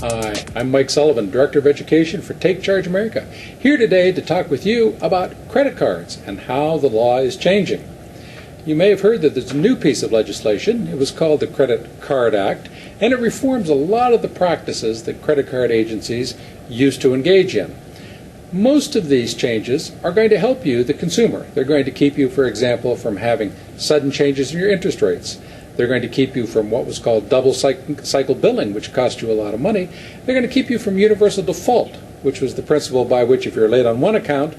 Hi, I'm Mike Sullivan, Director of Education for Take Charge America, here today to talk with you about credit cards and how the law is changing. You may have heard that there's a new piece of legislation. It was called the Credit Card Act, and it reforms a lot of the practices that credit card agencies used to engage in. Most of these changes are going to help you, the consumer. They're going to keep you, for example, from having sudden changes in your interest rates. They're going to keep you from what was called double cycle billing, which cost you a lot of money. They're going to keep you from universal default, which was the principle by which if you're late on one account,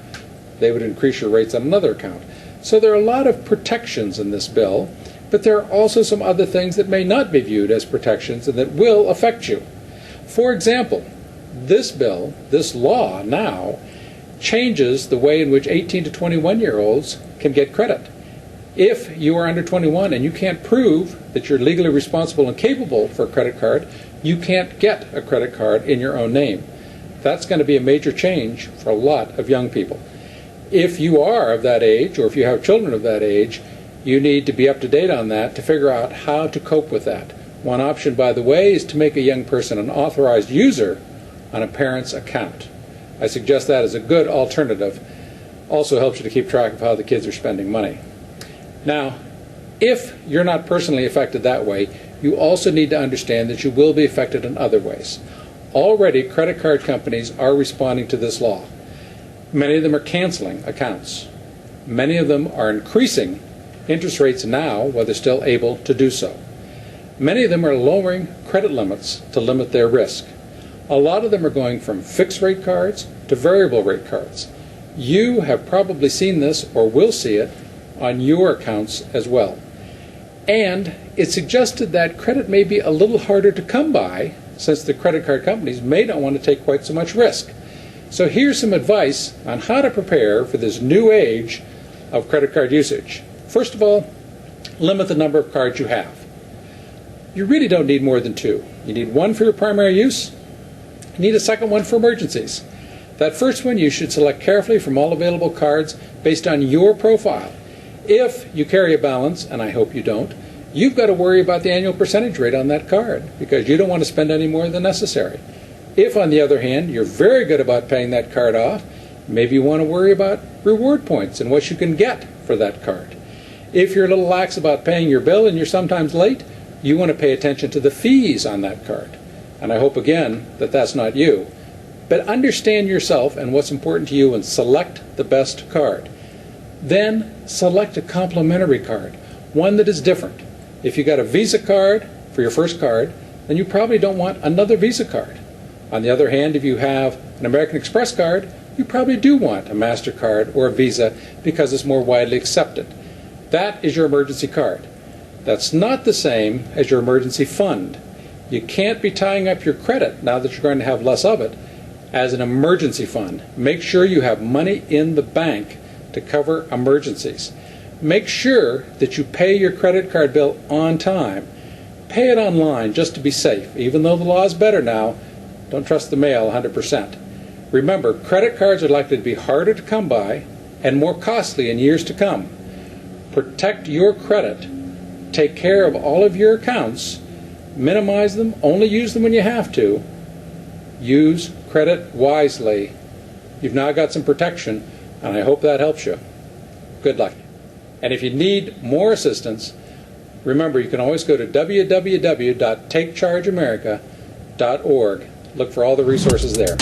they would increase your rates on another account. So there are a lot of protections in this bill, but there are also some other things that may not be viewed as protections and that will affect you. For example, this bill, this law now, changes the way in which 18 to 21-year-olds can get credit. If you are under 21 and you can't prove that you're legally responsible and capable for a credit card, you can't get a credit card in your own name. That's going to be a major change for a lot of young people. If you are of that age, or if you have children of that age, you need to be up to date on that to figure out how to cope with that. One option, by the way, is to make a young person an authorized user on a parent's account. I suggest that as a good alternative. Also helps you to keep track of how the kids are spending money. Now, if you're not personally affected that way, you also need to understand that you will be affected in other ways. Already, credit card companies are responding to this law. Many of them are canceling accounts. Many of them are increasing interest rates now while they're still able to do so. Many of them are lowering credit limits to limit their risk. A lot of them are going from fixed rate cards to variable rate cards. You have probably seen this or will see it on your accounts as well. And it's suggested that credit may be a little harder to come by since the credit card companies may not want to take quite so much risk. So here's some advice on how to prepare for this new age of credit card usage. First of all, limit the number of cards you have. You really don't need more than two. You need one for your primary use. You need a second one for emergencies. That first one you should select carefully from all available cards based on your profile. If you carry a balance, and I hope you don't, you've got to worry about the annual percentage rate on that card because you don't want to spend any more than necessary. If, on the other hand, you're very good about paying that card off, maybe you want to worry about reward points and what you can get for that card. If you're a little lax about paying your bill and you're sometimes late, you want to pay attention to the fees on that card. And I hope, again, that that's not you. But understand yourself and what's important to you and select the best card. Then select a complimentary card, one that is different. If you got a Visa card for your first card, then you probably don't want another Visa card. On the other hand, if you have an American Express card, you probably do want a MasterCard or a Visa because it's more widely accepted. That is your emergency card. That's not the same as your emergency fund. You can't be tying up your credit, now that you're going to have less of it, as an emergency fund. Make sure you have money in the bank to cover emergencies. Make sure that you pay your credit card bill on time. Pay it online just to be safe. Even though the law is better now, don't trust the mail 100%. Remember, credit cards are likely to be harder to come by and more costly in years to come. Protect your credit. Take care of all of your accounts. Minimize them. Only use them when you have to. Use credit wisely. You've now got some protection, and I hope that helps you. Good luck. And if you need more assistance, remember you can always go to www.takechargeamerica.org. Look for all the resources there.